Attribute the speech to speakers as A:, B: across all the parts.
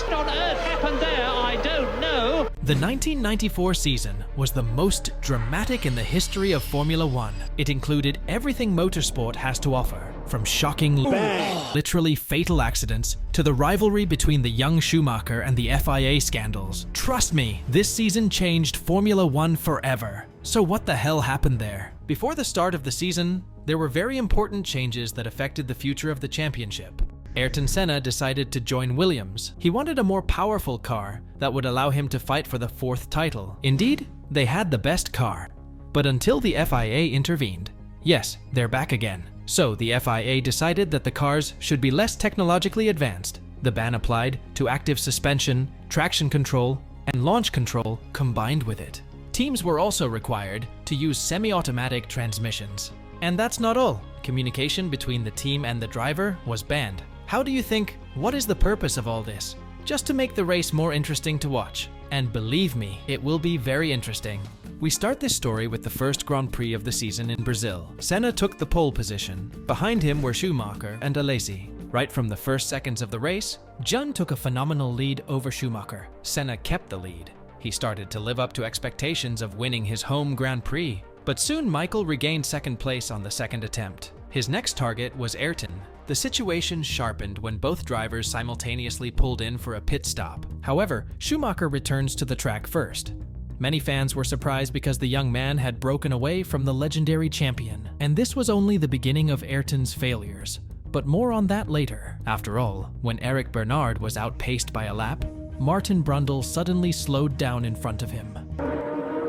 A: What on earth happened there? I don't know.
B: The 1994 season was the most dramatic in the history of Formula One. It included everything motorsport has to offer, from shocking, literally fatal accidents to the rivalry between the young Schumacher and the FIA scandals. Trust me, this season changed Formula One forever. So what the hell happened there? Before the start of the season, there were very important changes that affected the future of the championship. Ayrton Senna decided to join Williams. He wanted a more powerful car that would allow him to fight for the fourth title. Indeed, they had the best car. But until the FIA intervened, yes, they're back again. So the FIA decided that the cars should be less technologically advanced. The ban applied to active suspension, traction control, and launch control combined with it. Teams were also required to use semi-automatic transmissions. And that's not all. Communication between the team and the driver was banned. How do you think? What is the purpose of all this? Just to make the race more interesting to watch. And believe me, it will be very interesting. We start this story with the first Grand Prix of the season in Brazil. Senna took the pole position. Behind him were Schumacher and Alesi. Right from the first seconds of the race, Jun took a phenomenal lead over Schumacher. Senna kept the lead. He started to live up to expectations of winning his home Grand Prix. But soon Michael regained second place on the second attempt. His next target was Ayrton. The situation sharpened when both drivers simultaneously pulled in for a pit stop. However, Schumacher returns to the track first. Many fans were surprised because the young man had broken away from the legendary champion. And this was only the beginning of Ayrton's failures. But more on that later. After all, when Eric Bernard was outpaced by a lap, Martin Brundle suddenly slowed down in front of him.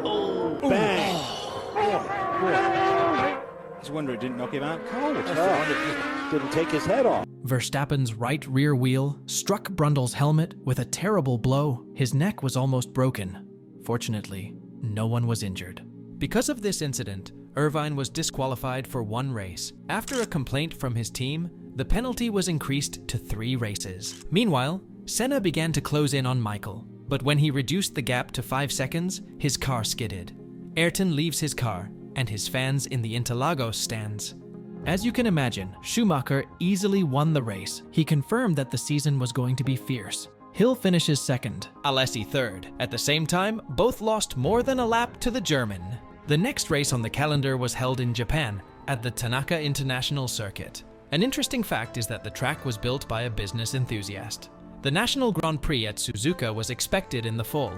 C: Oh, bang! I was wondering it didn't knock him out cold.
D: Didn't take his head off.
B: Verstappen's right rear wheel struck Brundle's helmet with a terrible blow. His neck was almost broken. Fortunately, no one was injured. Because of this incident, Irvine was disqualified for one race. After a complaint from his team, the penalty was increased to 3 races. Meanwhile, Senna began to close in on Michael, but when he reduced the gap to 5 seconds, his car skidded. Ayrton leaves his car, and his fans in the Interlagos stands. As you can imagine, Schumacher easily won the race. He confirmed that the season was going to be fierce. Hill finishes second, Alesi third. At the same time, both lost more than a lap to the German. The next race on the calendar was held in Japan, at the Tanaka International Circuit. An interesting fact is that the track was built by a business enthusiast. The National Grand Prix at Suzuka was expected in the fall.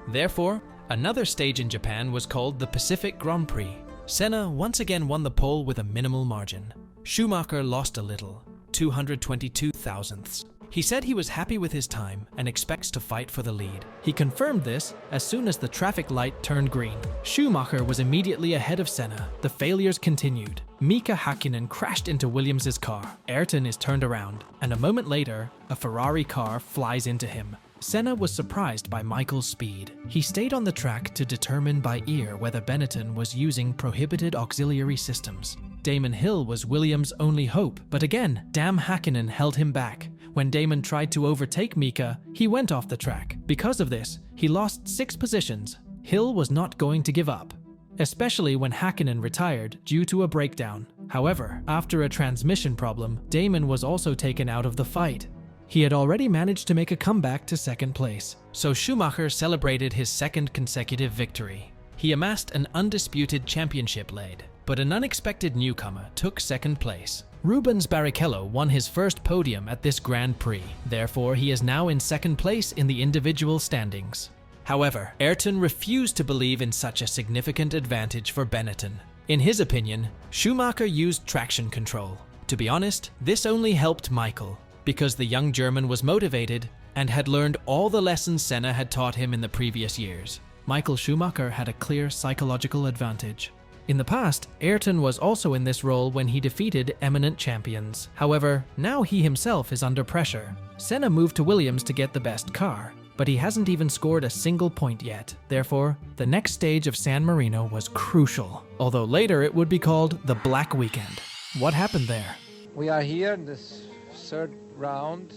B: Therefore, another stage in Japan was called the Pacific Grand Prix. Senna once again won the pole with a minimal margin. Schumacher lost a little, 222 thousandths. He said he was happy with his time and expects to fight for the lead. He confirmed this as soon as the traffic light turned green. Schumacher was immediately ahead of Senna. The failures continued. Mika Hakkinen crashed into Williams' car. Ayrton is turned around, and a moment later, a Ferrari car flies into him. Senna was surprised by Michael's speed. He stayed on the track to determine by ear whether Benetton was using prohibited auxiliary systems. Damon Hill was Williams' only hope, but again, Dan Hakkinen held him back. When Damon tried to overtake Mika, he went off the track. Because of this, he lost 6 positions. Hill was not going to give up, especially when Hakkinen retired due to a breakdown. However, after a transmission problem, Damon was also taken out of the fight. He had already managed to make a comeback to second place, so Schumacher celebrated his second consecutive victory. He amassed an undisputed championship lead, but an unexpected newcomer took second place. Rubens Barrichello won his first podium at this Grand Prix. Therefore, he is now in second place in the individual standings. However, Ayrton refused to believe in such a significant advantage for Benetton. In his opinion, Schumacher used traction control. To be honest, this only helped Michael, because the young German was motivated and had learned all the lessons Senna had taught him in the previous years. Michael Schumacher had a clear psychological advantage. In the past, Ayrton was also in this role when he defeated eminent champions. However, now he himself is under pressure. Senna moved to Williams to get the best car, but he hasn't even scored a single point yet. Therefore, the next stage of San Marino was crucial, although later it would be called the Black Weekend. What happened there?
E: We are here in this third round,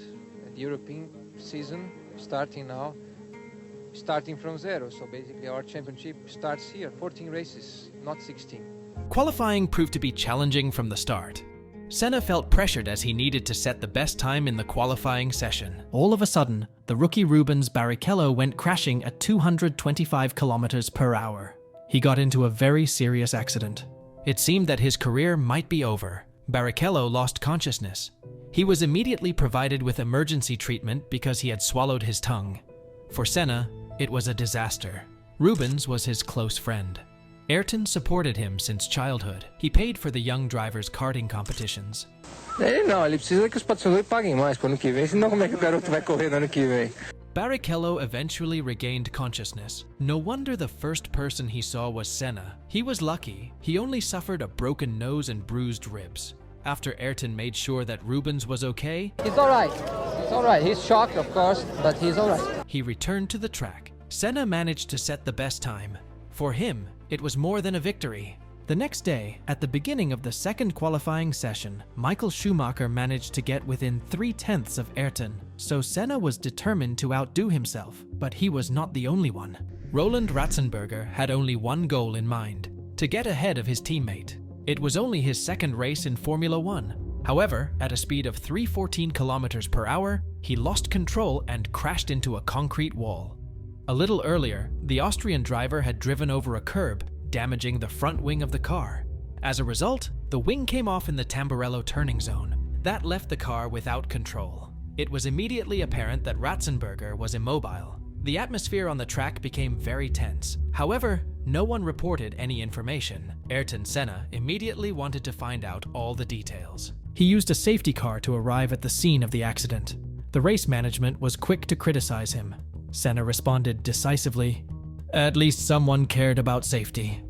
E: the European season, starting now, starting from zero. So basically our championship starts here, 14 races, not 16.
B: Qualifying proved to be challenging from the start. Senna felt pressured as he needed to set the best time in the qualifying session. All of a sudden, the rookie Rubens Barrichello went crashing at 225 kilometers per hour. He got into a very serious accident. It seemed that his career might be over. Barrichello lost consciousness. He was immediately provided with emergency treatment because he had swallowed his tongue. For Senna, it was a disaster. Rubens was his close friend. Ayrton supported him since childhood. He paid for the young driver's karting competitions.
E: Não, ele precisa que os patrocinadores paguem mais para o ano que vem, senão como é que o garoto vai correr no ano que vem?
B: Barrichello eventually regained consciousness. No wonder the first person he saw was Senna. He was lucky. He only suffered a broken nose and bruised ribs. After Ayrton made sure that Rubens was okay,
E: He's all right. He's all right. He's shocked, of course, but he's all right.
B: he returned to the track. Senna managed to set the best time. For him, it was more than a victory. The next day, at the beginning of the second qualifying session, Michael Schumacher managed to get within 3/10 of Ayrton, so Senna was determined to outdo himself, but he was not the only one. Roland Ratzenberger had only one goal in mind: to get ahead of his teammate. It was only his second race in Formula One. However, at a speed of 314 kilometers per hour, he lost control and crashed into a concrete wall. A little earlier, the Austrian driver had driven over a curb, damaging the front wing of the car. As a result, the wing came off in the Tamburello turning zone. That left the car without control. It was immediately apparent that Ratzenberger was immobile. The atmosphere on the track became very tense. However, no one reported any information. Ayrton Senna immediately wanted to find out all the details. He used a safety car to arrive at the scene of the accident. The race management was quick to criticize him. Senna responded decisively, "At least someone cared about safety."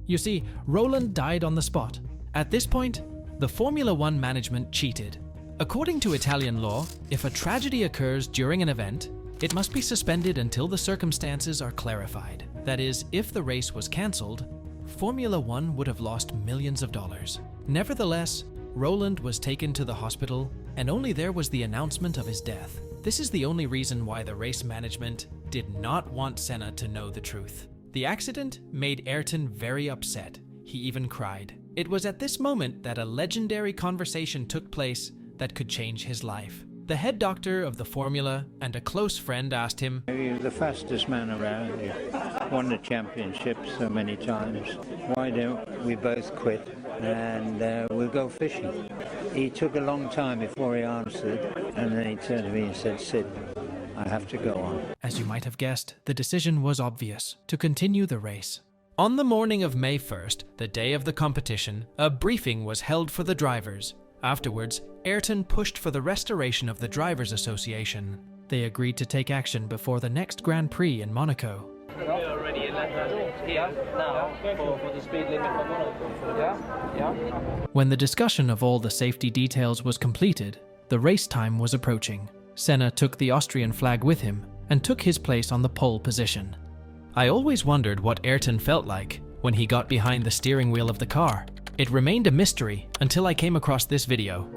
B: You see, Roland died on the spot. At this point, the Formula One management cheated. According to Italian law, if a tragedy occurs during an event, it must be suspended until the circumstances are clarified. That is, if the race was cancelled, Formula One would have lost millions of dollars. Nevertheless, Roland was taken to the hospital, and only there was the announcement of his death. This is the only reason why the race management did not want Senna to know the truth. The accident made Ayrton very upset. He even cried. It was at this moment that a legendary conversation took place that could change his life. The head doctor of the Formula and a close friend asked him,
F: "You're the fastest man around. You won the championship so many times. Why don't we both quit and we'll go fishing?" He took a long time before he answered, and then he turned to me and said, "Sid, I have to go on."
B: As you might have guessed, the decision was obvious: to continue the race. On the morning of May 1st, the day of the competition, a briefing was held for the drivers. Afterwards, Ayrton pushed for the restoration of the Drivers' Association. They agreed to take action before the next Grand Prix in Monaco.
G: We are already in here now for the speed limit for Monaco. Yeah.
B: When the discussion of all the safety details was completed, the race time was approaching. Senna took the Austrian flag with him and took his place on the pole position. I always wondered what Ayrton felt like when he got behind the steering wheel of the car. It remained a mystery until I came across this video.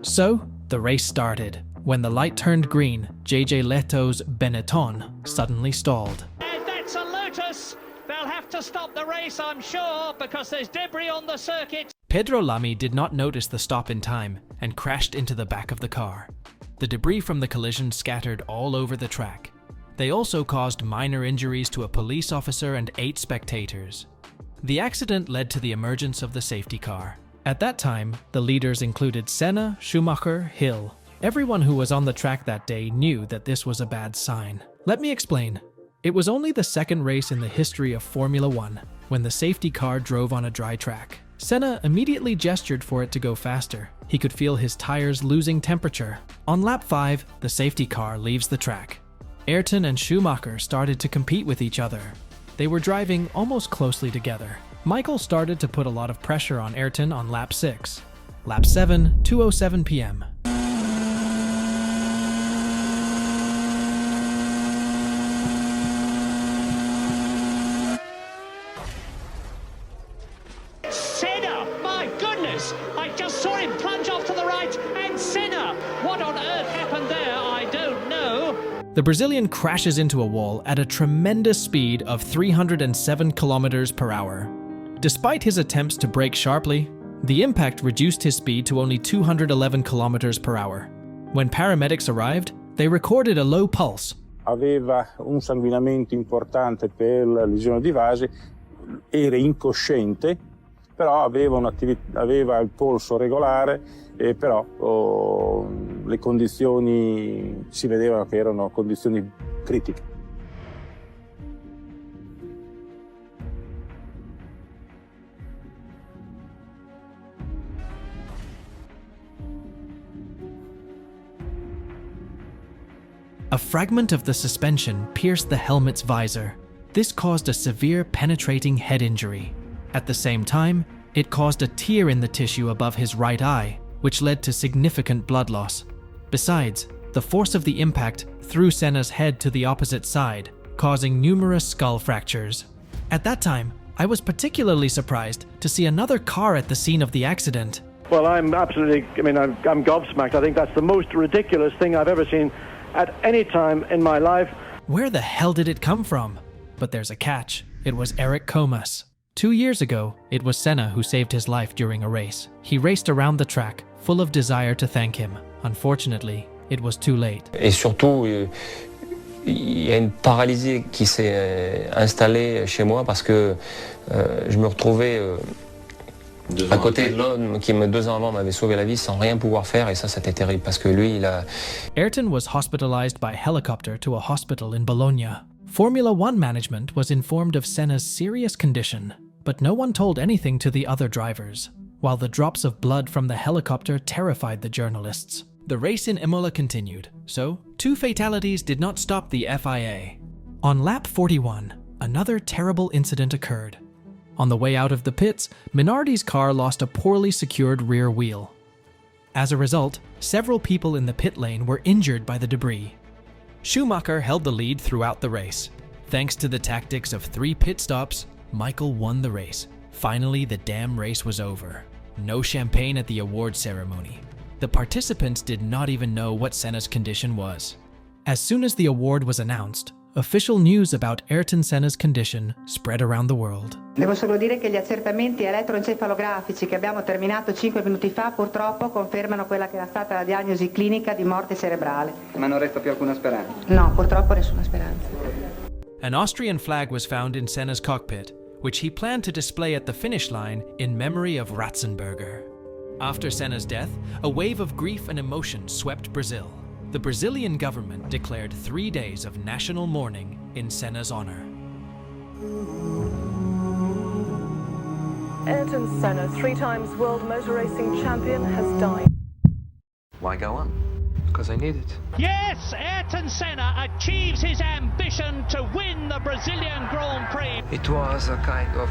B: So, the race started. When the light turned green, JJ Leto's Benetton suddenly stalled.
A: And that's a Lotus. They'll have to stop the race, I'm sure, because there's debris on the circuit.
B: Pedro Lamy did not notice the stop in time and crashed into the back of the car. The debris from the collision scattered all over the track. They also caused minor injuries to a police officer and 8 spectators. The accident led to the emergence of the safety car. At that time, the leaders included Senna, Schumacher, Hill. Everyone who was on the track that day knew that this was a bad sign. Let me explain. It was only the second race in the history of Formula One when the safety car drove on a dry track. Senna immediately gestured for it to go faster. He could feel his tires losing temperature. On lap 5, the safety car leaves the track. Ayrton and Schumacher started to compete with each other. They were driving almost closely together. Michael started to put a lot of pressure on Ayrton on lap 6. Lap 7, 2:07 p.m.
A: Senna! My goodness! I just saw him plunge off to the right, and Senna! What on earth happened there? I don't know.
B: The Brazilian crashes into a wall at a tremendous speed of 307 kilometers per hour. Despite his attempts to brake sharply, the impact reduced his speed to only 211 km per hour. When paramedics arrived, they recorded a low pulse.
D: Aveva un sanguinamento importante per lesione di vasi, era incosciente, però aveva il polso regolare, e però le condizioni si vedevano che erano condizioni critiche.
B: A fragment of the suspension pierced the helmet's visor. This caused a severe penetrating head injury. At the same time, it caused a tear in the tissue above his right eye, which led to significant blood loss. Besides, the force of the impact threw Senna's head to the opposite side, causing numerous skull fractures. At that time, I was particularly surprised to see another car at the scene of the accident.
H: Well, I'm gobsmacked. I think that's the most ridiculous thing I've ever seen at any time in my life.
B: Where the hell did it come from? But there's a catch. It was Eric Comas. 2 years ago, it was Senna who saved his life during a race. He raced around the track, full of desire to thank him. Unfortunately, it was too late.
I: Et surtout, il y a une paralysie qui s'est installée chez moi parce que je me retrouvais à côté de l'homme qui 2 ans avant m'avait sauvé la vie sans rien pouvoir faire, et ça c'était terrible parce que lui, il a...
B: Ayrton was hospitalized by helicopter to a hospital in Bologna. Formula One management was informed of Senna's serious condition, but no one told anything to the other drivers, while the drops of blood from the helicopter terrified the journalists. The race in Imola continued, so 2 fatalities did not stop the FIA. On lap 41, another terrible incident occurred. On the way out of the pits, Minardi's car lost a poorly secured rear wheel. As a result, several people in the pit lane were injured by the debris. Schumacher held the lead throughout the race. Thanks to the tactics of 3 pit stops, Michael won the race. Finally, the damn race was over. No champagne at the award ceremony. The participants did not even know what Senna's condition was. As soon as the award was announced, official news about Ayrton Senna's condition spread around the world.
J: Devo solo dire che gli accertamenti elettroencefalografici che abbiamo terminato 5 minuti fa purtroppo confermano quella che era stata la diagnosi clinica di morte cerebrale.
K: Ma non resta più alcuna speranza?
J: No, purtroppo nessuna speranza.
B: An Austrian flag was found in Senna's cockpit, which he planned to display at the finish line in memory of Ratzenberger. After Senna's death, a wave of grief and emotion swept Brazil. The Brazilian government declared 3 days of national mourning in Senna's honor.
L: Ayrton Senna, 3 times world motor racing champion, has died.
K: Why go on?
E: Because I need it.
A: Yes, Ayrton Senna achieves his ambition to win the Brazilian Grand Prix.
E: It was a kind of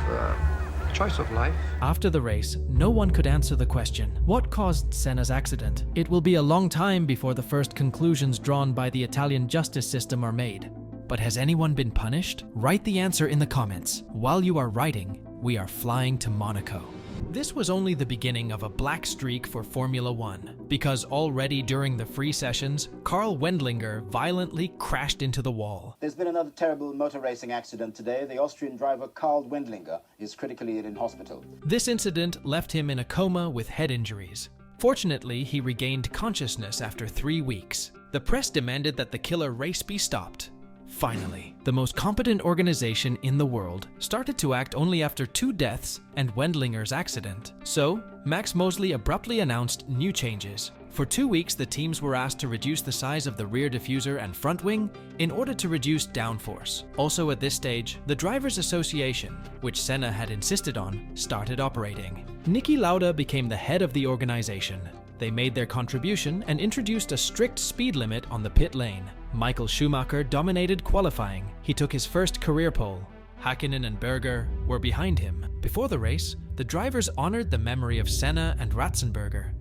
E: choice of life.
B: After the race, no one could answer the question, what caused Senna's accident? It will be a long time before the first conclusions drawn by the Italian justice system are made. But has anyone been punished? Write the answer in the comments. While you are writing, we are flying to Monaco. This was only the beginning of a black streak for Formula One, because already during the free sessions, Karl Wendlinger violently crashed into the wall.
M: There's been another terrible motor racing accident today. The Austrian driver Karl Wendlinger is critically ill in hospital.
B: This incident left him in a coma with head injuries. Fortunately, he regained consciousness after 3 weeks. The press demanded that the killer race be stopped. Finally, the most competent organization in the world started to act only after 2 deaths and Wendlinger's accident. So, Max Mosley abruptly announced new changes. For 2 weeks, the teams were asked to reduce the size of the rear diffuser and front wing in order to reduce downforce. Also at this stage, the Drivers' Association, which Senna had insisted on, started operating. Niki Lauda became the head of the organization. They made their contribution and introduced a strict speed limit on the pit lane. Michael Schumacher dominated qualifying. He took his first career pole. Häkkinen and Berger were behind him. Before the race, the drivers honored the memory of Senna and Ratzenberger.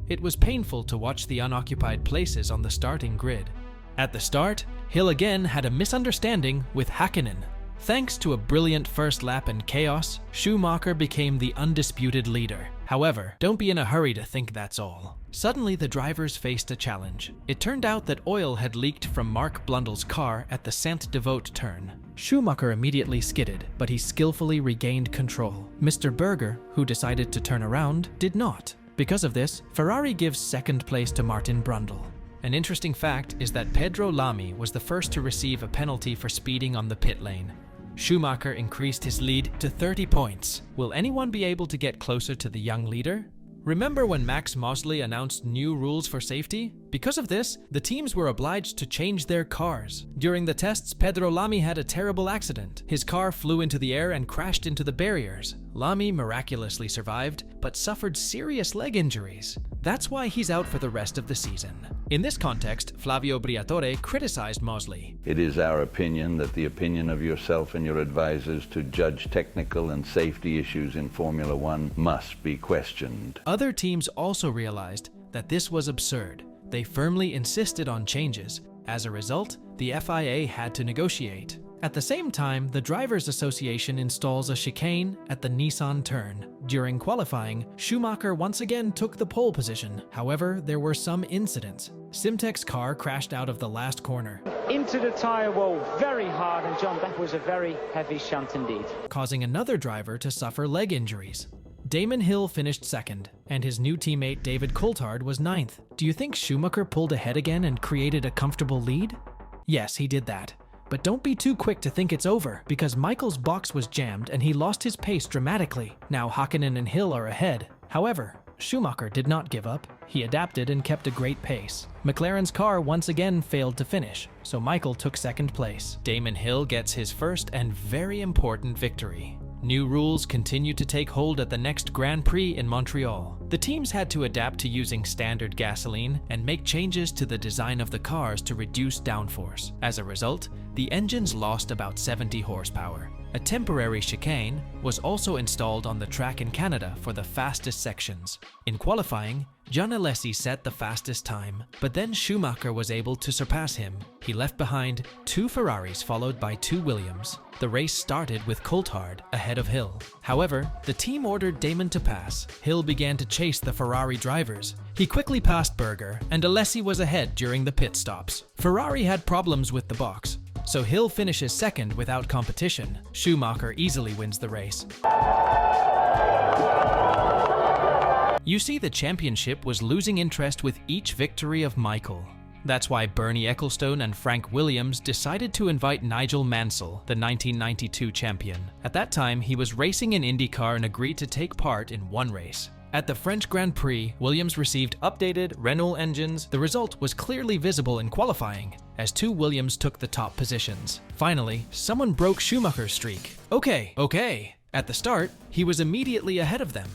B: It was painful to watch the unoccupied places on the starting grid. At the start, Hill again had a misunderstanding with Häkkinen. Thanks to a brilliant first lap and chaos, Schumacher became the undisputed leader. However, don't be in a hurry to think that's all. Suddenly, the drivers faced a challenge. It turned out that oil had leaked from Mark Blundell's car at the Saint-Devote turn. Schumacher immediately skidded, but he skillfully regained control. Mr. Berger, who decided to turn around, did not. Because of this, Ferrari gives second place to Martin Brundle. An interesting fact is that Pedro Lamy was the first to receive a penalty for speeding on the pit lane. Schumacher increased his lead to 30 points. Will anyone be able to get closer to the young leader? Remember when Max Mosley announced new rules for safety? Because of this, the teams were obliged to change their cars. During the tests, Pedro Lamy had a terrible accident. His car flew into the air and crashed into the barriers. Lamy miraculously survived, but suffered serious leg injuries. That's why he's out for the rest of the season. In this context, Flavio Briatore criticized Mosley.
N: It is our opinion that the opinion of yourself and your advisors to judge technical and safety issues in Formula One must be questioned.
B: Other teams also realized that this was absurd. They firmly insisted on changes. As a result, the FIA had to negotiate. At the same time, the Drivers' Association installs a chicane at the Nissan turn. During qualifying, Schumacher once again took the pole position. However, there were some incidents. Simtek's car crashed out of the last corner,
O: into the tyre wall very hard, and John, that was a very heavy shunt indeed,
B: causing another driver to suffer leg injuries. Damon Hill finished second, and his new teammate David Coulthard was ninth. Do you think Schumacher pulled ahead again and created a comfortable lead? Yes, he did that. But don't be too quick to think it's over, because Michael's box was jammed and he lost his pace dramatically. Now Hakkinen and Hill are ahead. However, Schumacher did not give up. He adapted and kept a great pace. McLaren's car once again failed to finish, so Michael took second place. Damon Hill gets his first and very important victory. New rules continue to take hold at the next Grand Prix in Montreal. The teams had to adapt to using standard gasoline and make changes to the design of the cars to reduce downforce. As a result, the engines lost about 70 horsepower. A temporary chicane was also installed on the track in Canada for the fastest sections. In qualifying, John Alesi set the fastest time, but then Schumacher was able to surpass him. He left behind 2 Ferraris followed by 2 Williams. The race started with Coulthard ahead of Hill. However, the team ordered Damon to pass. Hill began to chase the Ferrari drivers. He quickly passed Berger, and Alesi was ahead during the pit stops. Ferrari had problems with the box, so Hill finishes second without competition. Schumacher easily wins the race. You see, the championship was losing interest with each victory of Michael. That's why Bernie Ecclestone and Frank Williams decided to invite Nigel Mansell, the 1992 champion. At that time, he was racing in IndyCar and agreed to take part in one race. At the French Grand Prix, Williams received updated Renault engines. The result was clearly visible in qualifying, as 2 Williams took the top positions. Finally, someone broke Schumacher's streak. Okay. At the start, he was immediately ahead of them.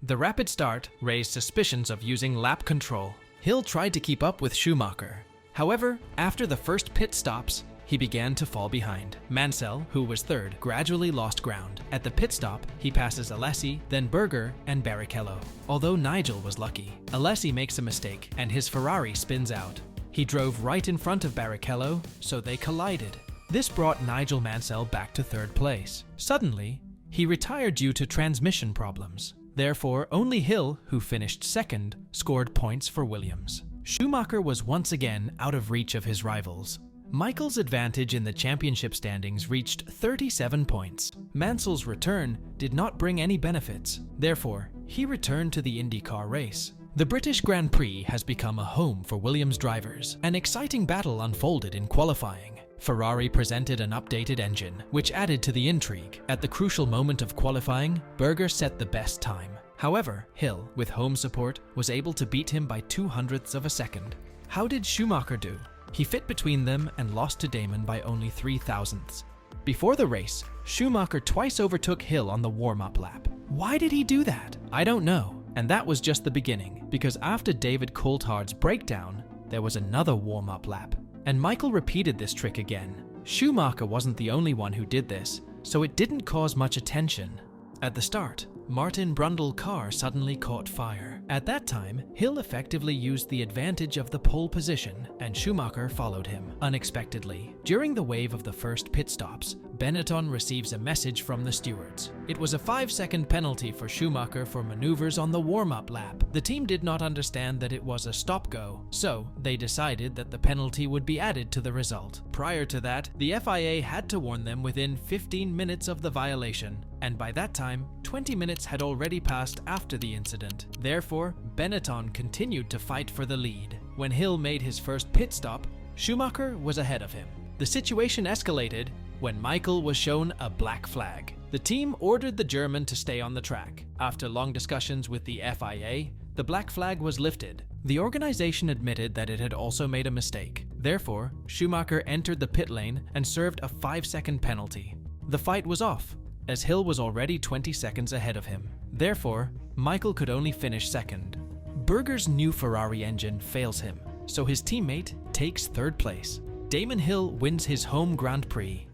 B: The rapid start raised suspicions of using lap control. Hill tried to keep up with Schumacher. However, after the first pit stops, he began to fall behind. Mansell, who was third, gradually lost ground. At the pit stop, he passes Alesi, then Berger, and Barrichello. Although Nigel was lucky, Alesi makes a mistake, and his Ferrari spins out. He drove right in front of Barrichello, so they collided. This brought Nigel Mansell back to third place. Suddenly, he retired due to transmission problems. Therefore, only Hill, who finished second, scored points for Williams. Schumacher was once again out of reach of his rivals. Michael's advantage in the championship standings reached 37 points. Mansell's return did not bring any benefits. Therefore, he returned to the IndyCar race. The British Grand Prix has become a home for Williams drivers. An exciting battle unfolded in qualifying. Ferrari presented an updated engine, which added to the intrigue. At the crucial moment of qualifying, Berger set the best time. However, Hill, with home support, was able to beat him by 0.02 of a second. How did Schumacher do? He fit between them and lost to Damon by only 0.03. Before the race, Schumacher twice overtook Hill on the warm-up lap. Why did he do that? I don't know. And that was just the beginning, because after David Coulthard's breakdown, there was another warm-up lap. And Michael repeated this trick again. Schumacher wasn't the only one who did this, so it didn't cause much attention. At the start, Martin Brundle's car suddenly caught fire. At that time, Hill effectively used the advantage of the pole position, and Schumacher followed him, unexpectedly. During the wave of the first pit stops, Benetton receives a message from the stewards. It was a 5-second penalty for Schumacher for maneuvers on the warm-up lap. The team did not understand that it was a stop-go, so they decided that the penalty would be added to the result. Prior to that, the FIA had to warn them within 15 minutes of the violation, and by that time, 20 minutes had already passed after the incident. Therefore, Benetton continued to fight for the lead. When Hill made his first pit stop, Schumacher was ahead of him. The situation escalated when Michael was shown a black flag. The team ordered the German to stay on the track. After long discussions with the FIA, the black flag was lifted. The organization admitted that it had also made a mistake. Therefore, Schumacher entered the pit lane and served a 5-second penalty. The fight was off, as Hill was already 20 seconds ahead of him. Therefore, Michael could only finish second. Berger's new Ferrari engine fails him, so his teammate takes third place. Damon Hill wins his home Grand Prix.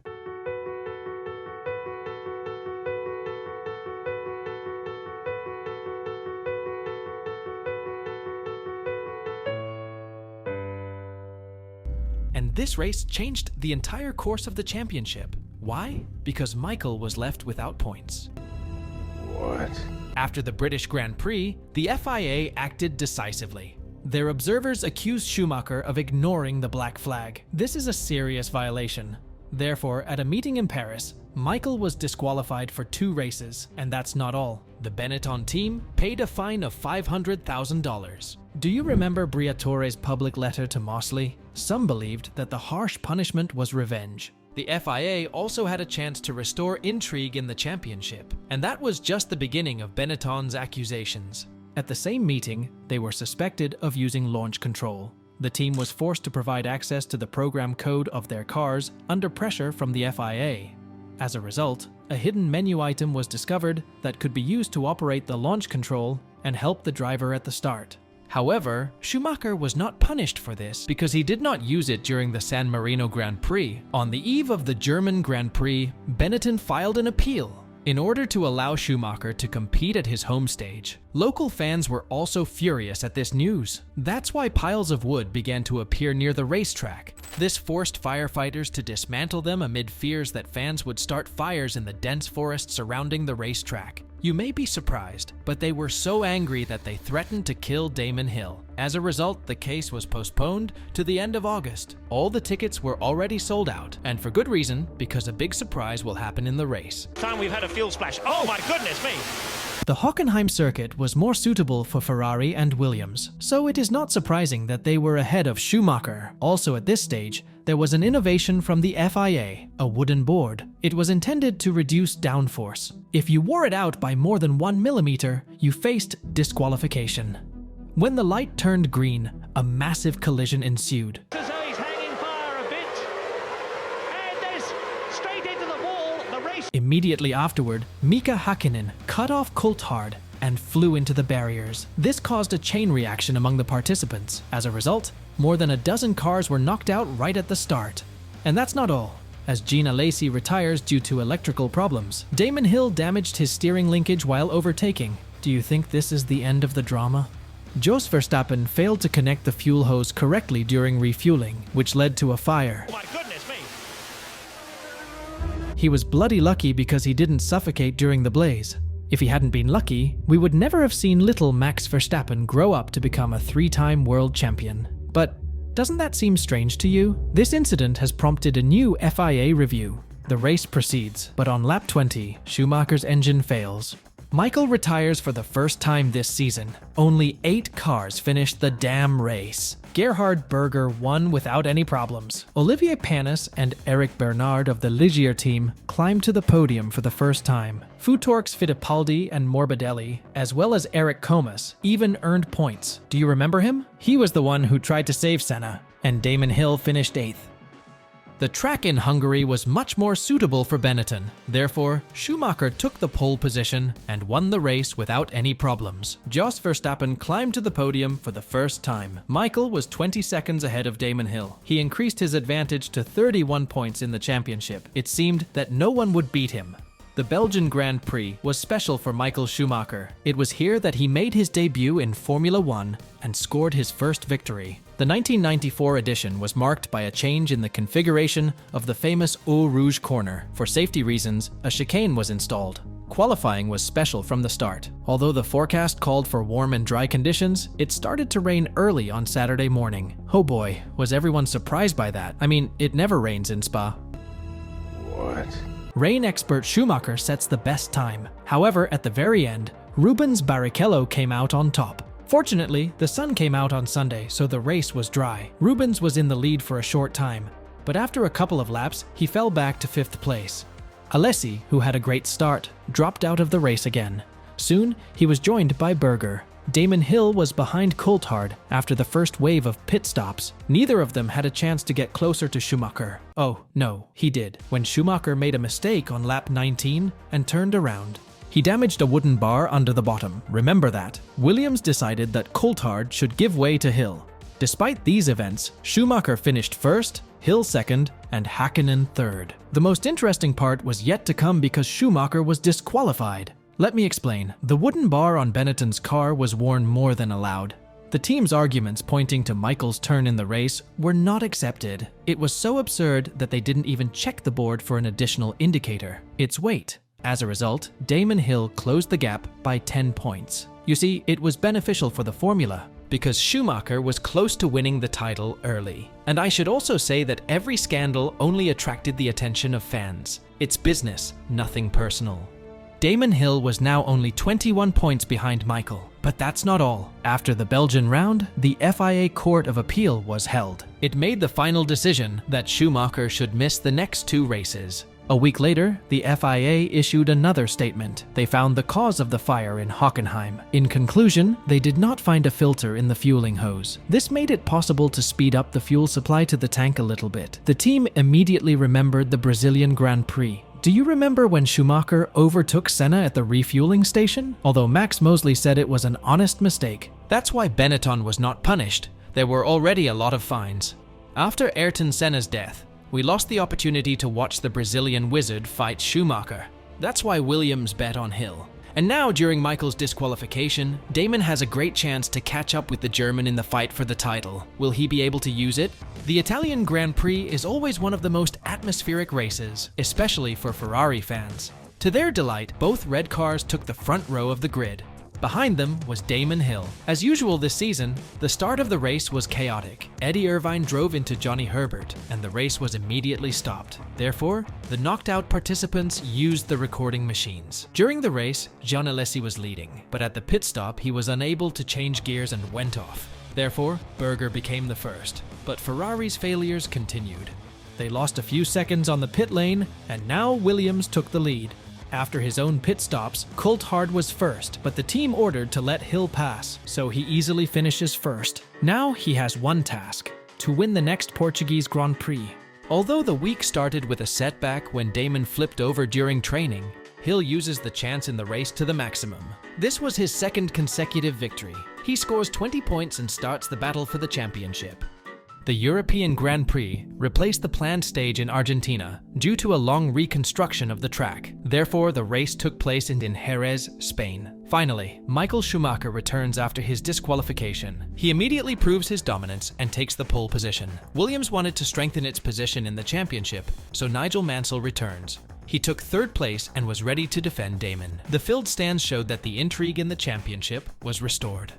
B: And this race changed the entire course of the championship. Why? Because Michael was left without points.
D: What?
B: After the British Grand Prix, the FIA acted decisively. Their observers accused Schumacher of ignoring the black flag. This is a serious violation. Therefore, at a meeting in Paris, Michael was disqualified for 2 races, and that's not all. The Benetton team paid a fine of $500,000. Do you remember Briatore's public letter to Mosley? Some believed that the harsh punishment was revenge. The FIA also had a chance to restore intrigue in the championship, and that was just the beginning of Benetton's accusations. At the same meeting, they were suspected of using launch control. The team was forced to provide access to the program code of their cars under pressure from the FIA. As a result, a hidden menu item was discovered that could be used to operate the launch control and help the driver at the start. However, Schumacher was not punished for this because he did not use it during the San Marino Grand Prix. On the eve of the German Grand Prix, Benetton filed an appeal in order to allow Schumacher to compete at his home stage. Local fans were also furious at this news. That's why piles of wood began to appear near the racetrack. This forced firefighters to dismantle them amid fears that fans would start fires in the dense forest surrounding the racetrack. You may be surprised, but they were so angry that they threatened to kill Damon Hill. As a result, the case was postponed to the end of August. All the tickets were already sold out, and for good reason, because a big surprise will happen in the race.
A: Time we've had a fuel splash. Oh my goodness me!
B: The Hockenheim circuit was more suitable for Ferrari and Williams, so it is not surprising that they were ahead of Schumacher. Also at this stage, there was an innovation from the FIA, a wooden board. It was intended to reduce downforce. If you wore it out by more than 1 millimeter, you faced disqualification. When the light turned green, a massive collision ensued.
A: He's hanging fire a bit, and there's straight into the wall. The race.
B: Immediately afterward, Mika Hakkinen cut off Coulthard and flew into the barriers. This caused a chain reaction among the participants. As a result, more than a dozen cars were knocked out right at the start. And that's not all. As Gina Lacey retires due to electrical problems, Damon Hill damaged his steering linkage while overtaking. Do you think this is the end of the drama? Jos Verstappen failed to connect the fuel hose correctly during refueling, which led to a fire.
A: Oh my goodness me!
B: He was bloody lucky because he didn't suffocate during the blaze. If he hadn't been lucky, we would never have seen little Max Verstappen grow up to become a 3-time world champion. But doesn't that seem strange to you? This incident has prompted a new FIA review. The race proceeds, but on lap 20, Schumacher's engine fails. Michael retires for the first time this season. Only 8 cars finished the damn race. Gerhard Berger won without any problems. Olivier Panis and Eric Bernard of the Ligier team climbed to the podium for the first time. Futork's Fittipaldi and Morbidelli, as well as Eric Comas, even earned points. Do you remember him? He was the one who tried to save Senna, and Damon Hill finished 8th. The track in Hungary was much more suitable for Benetton. Therefore, Schumacher took the pole position and won the race without any problems. Jos Verstappen climbed to the podium for the first time. Michael was 20 seconds ahead of Damon Hill. He increased his advantage to 31 points in the championship. It seemed that no one would beat him. The Belgian Grand Prix was special for Michael Schumacher. It was here that he made his debut in Formula One and scored his first victory. The 1994 edition was marked by a change in the configuration of the famous Eau Rouge corner. For safety reasons, a chicane was installed. Qualifying was special from the start. Although the forecast called for warm and dry conditions, it started to rain early on Saturday morning. Oh boy, was everyone surprised by that. I mean, it never rains in Spa.
D: What?
B: Rain expert Schumacher sets the best time. However, at the very end, Rubens Barrichello came out on top. Fortunately, the sun came out on Sunday, so the race was dry. Rubens was in the lead for a short time, but after a couple of laps, he fell back to 5th place. Alessi, who had a great start, dropped out of the race again. Soon, he was joined by Berger. Damon Hill was behind Coulthard after the first wave of pit stops. Neither of them had a chance to get closer to Schumacher. Oh, no, he did, when Schumacher made a mistake on lap 19 and turned around. He damaged a wooden bar under the bottom, remember that. Williams decided that Coulthard should give way to Hill. Despite these events, Schumacher finished first, Hill second, and Häkkinen third. The most interesting part was yet to come because Schumacher was disqualified. Let me explain. The wooden bar on Benetton's car was worn more than allowed. The team's arguments pointing to Michael's turn in the race were not accepted. It was so absurd that they didn't even check the board for an additional indicator, its weight. As a result, Damon Hill closed the gap by 10 points. You see, it was beneficial for the formula, because Schumacher was close to winning the title early. And I should also say that every scandal only attracted the attention of fans. It's business, nothing personal. Damon Hill was now only 21 points behind Michael. But that's not all. After the Belgian round, the FIA Court of Appeal was held. It made the final decision that Schumacher should miss the next 2 races. A week later, the FIA issued another statement. They found the cause of the fire in Hockenheim. In conclusion, they did not find a filter in the fueling hose. This made it possible to speed up the fuel supply to the tank a little bit. The team immediately remembered the Brazilian Grand Prix. Do you remember when Schumacher overtook Senna at the refueling station? Although Max Mosley said it was an honest mistake. That's why Benetton was not punished. There were already a lot of fines. After Ayrton Senna's death, we lost the opportunity to watch the Brazilian wizard fight Schumacher. That's why Williams bet on Hill. And now, during Michael's disqualification, Damon has a great chance to catch up with the German in the fight for the title. Will he be able to use it? The Italian Grand Prix is always one of the most atmospheric races, especially for Ferrari fans. To their delight, both red cars took the front row of the grid. Behind them was Damon Hill. As usual this season, the start of the race was chaotic. Eddie Irvine drove into Johnny Herbert, and the race was immediately stopped. Therefore, the knocked-out participants used the recording machines. During the race, Jean Alesi was leading, but at the pit stop he was unable to change gears and went off. Therefore, Berger became the first. But Ferrari's failures continued. They lost a few seconds on the pit lane, and now Williams took the lead. After his own pit stops, Coulthard was first, but the team ordered to let Hill pass, so he easily finishes first. Now he has one task: to win the next Portuguese Grand Prix. Although the week started with a setback when Damon flipped over during training, Hill uses the chance in the race to the maximum. This was his second consecutive victory. He scores 20 points and starts the battle for the championship. The European Grand Prix replaced the planned stage in Argentina due to a long reconstruction of the track. Therefore, the race took place in Jerez, Spain. Finally, Michael Schumacher returns after his disqualification. He immediately proves his dominance and takes the pole position. Williams wanted to strengthen its position in the championship, so Nigel Mansell returns. He took third place and was ready to defend Damon. The filled stands showed that the intrigue in the championship was restored.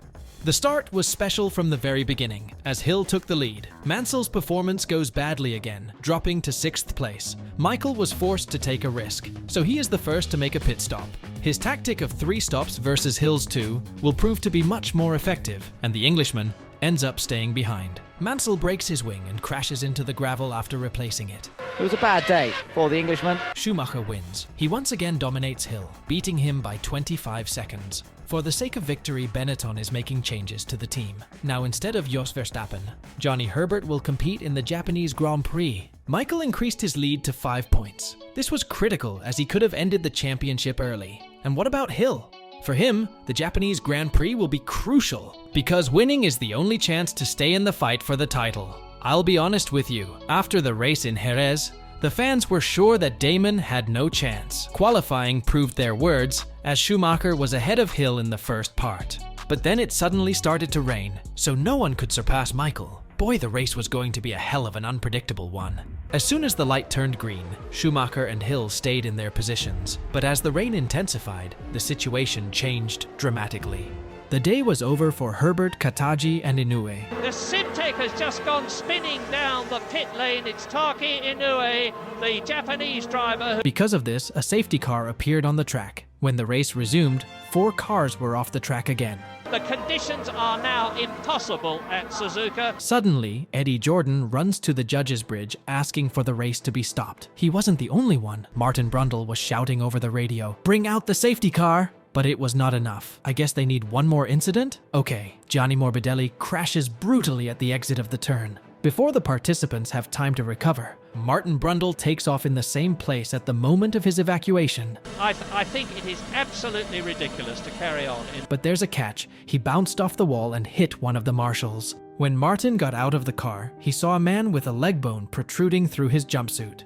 B: The start was special from the very beginning, as Hill took the lead. Mansell's performance goes badly again, dropping to 6th place. Michael was forced to take a risk, so he is the first to make a pit stop. His tactic of 3 stops versus Hill's 2 will prove to be much more effective, and the Englishman ends up staying behind. Mansell breaks his wing and crashes into the gravel after replacing it.
O: It was a bad day for the Englishman.
B: Schumacher wins. He once again dominates Hill, beating him by 25 seconds. For the sake of victory, Benetton is making changes to the team. Now, instead of Jos Verstappen, Johnny Herbert will compete in the Japanese Grand Prix. Michael increased his lead to 5 points. This was critical, as he could have ended the championship early. And what about Hill? For him, the Japanese Grand Prix will be crucial, because winning is the only chance to stay in the fight for the title. I'll be honest with you, after the race in Jerez, The fans were sure that Damon had no chance. Qualifying proved their words, as Schumacher was ahead of Hill in the first part. But then it suddenly started to rain, so no one could surpass Michael. Boy, the race was going to be a hell of an unpredictable one. As soon as the light turned green, Schumacher and Hill stayed in their positions, but as the rain intensified, the situation changed dramatically. The day was over for Herbert, Kataji, and Inoue.
A: The Simtek has just gone spinning down the pit lane. It's Taki Inoue, the Japanese driver.
B: Because of this, a safety car appeared on the track. When the race resumed, 4 cars were off the track again.
A: The conditions are now impossible at Suzuka.
B: Suddenly, Eddie Jordan runs to the judges' bridge asking for the race to be stopped. He wasn't the only one. Martin Brundle was shouting over the radio, "Bring out the safety car!" But it was not enough. I guess they need one more incident? Okay. Gianni Morbidelli crashes brutally at the exit of the turn. Before the participants have time to recover, Martin Brundle takes off in the same place at the moment of his evacuation.
A: I think it is absolutely ridiculous to carry on.
B: But there's a catch. He bounced off the wall and hit one of the marshals. When Martin got out of the car, he saw a man with a leg bone protruding through his jumpsuit.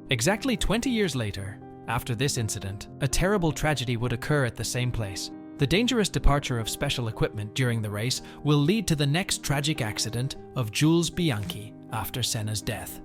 B: Exactly 20 years later, after this incident, a terrible tragedy would occur at the same place. The dangerous departure of special equipment during the race will lead to the next tragic accident of Jules Bianchi after Senna's death.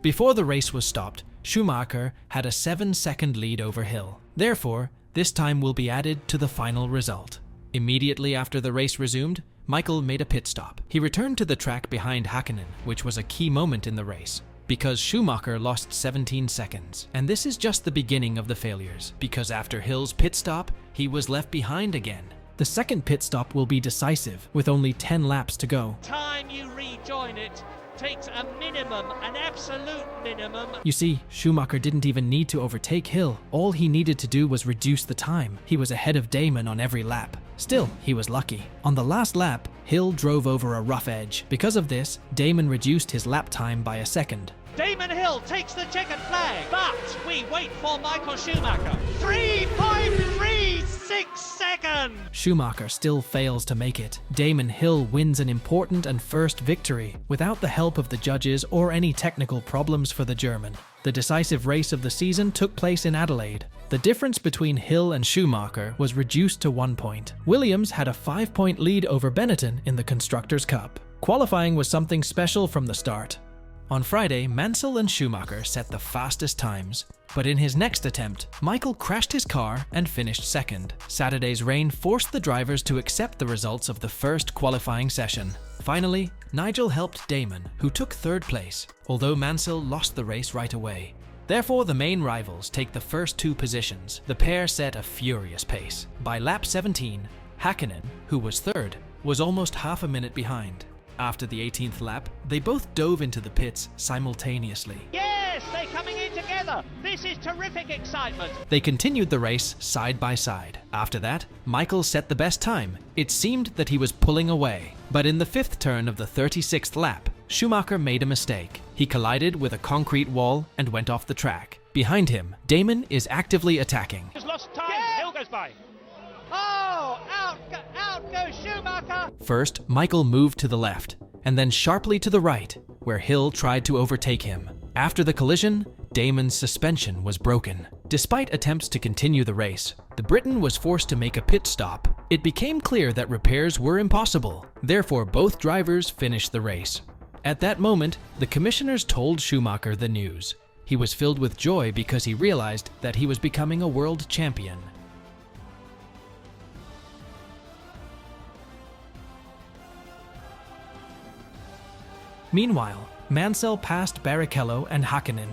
B: Before the race was stopped, Schumacher had a 7-second lead over Hill. Therefore, this time will be added to the final result. Immediately after the race resumed, Michael made a pit stop. He returned to the track behind Häkkinen, which was a key moment in the race, because Schumacher lost 17 seconds. And this is just the beginning of the failures, because after Hill's pit stop, he was left behind again. The second pit stop will be decisive, with only 10 laps to go.
A: Time you rejoin it takes a minimum, an absolute minimum.
B: You see, Schumacher didn't even need to overtake Hill. All he needed to do was reduce the time. He was ahead of Damon on every lap. Still, he was lucky. On the last lap, Hill drove over a rough edge. Because of this, Damon reduced his lap time by a second.
A: Damon Hill takes the checkered flag, but we wait for Michael Schumacher. 3.36 seconds!
B: Schumacher still fails to make it. Damon Hill wins an important and first victory without the help of the judges or any technical problems for the German. The decisive race of the season took place in Adelaide. The difference between Hill and Schumacher was reduced to 1 point. Williams had a 5-point lead over Benetton in the Constructors' Cup. Qualifying was something special from the start. On Friday, Mansell and Schumacher set the fastest times, but in his next attempt, Michael crashed his car and finished second. Saturday's rain forced the drivers to accept the results of the first qualifying session. Finally, Nigel helped Damon, who took third place, although Mansell lost the race right away. Therefore, the main rivals take the first 2 positions. The pair set a furious pace. By lap 17, Häkkinen, who was third, was almost half a minute behind. After the 18th lap, they both dove into the pits simultaneously.
A: Yes, they're coming in together. This is terrific excitement.
B: They continued the race side by side. After that, Michael set the best time. It seemed that he was pulling away. But in the 5th turn of the 36th lap, Schumacher made a mistake. He collided with a concrete wall and went off the track. Behind him, Damon is actively attacking.
A: He's lost time. Yeah. Hill goes by. Oh, out goes Schumacher!
B: First, Michael moved to the left, and then sharply to the right, where Hill tried to overtake him. After the collision, Damon's suspension was broken. Despite attempts to continue the race, the Briton was forced to make a pit stop. It became clear that repairs were impossible. Therefore, both drivers finished the race. At that moment, the commissioners told Schumacher the news. He was filled with joy because he realized that he was becoming a world champion. Meanwhile, Mansell passed Barrichello and Häkkinen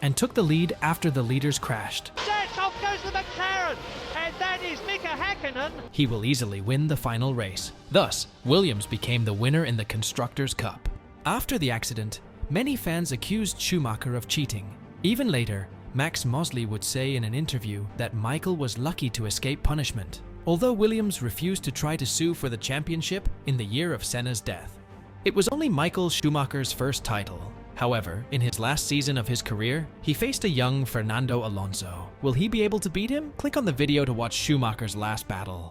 B: and took the lead after the leaders crashed.
A: Yes, off goes the McLaren, and that is Mika Häkkinen.
B: He will easily win the final race. Thus, Williams became the winner in the Constructors' Cup. After the accident, many fans accused Schumacher of cheating. Even later, Max Mosley would say in an interview that Michael was lucky to escape punishment, although Williams refused to try to sue for the championship in the year of Senna's death. It was only Michael Schumacher's first title. However, in his last season of his career, he faced a young Fernando Alonso. Will he be able to beat him? Click on the video to watch Schumacher's last battle.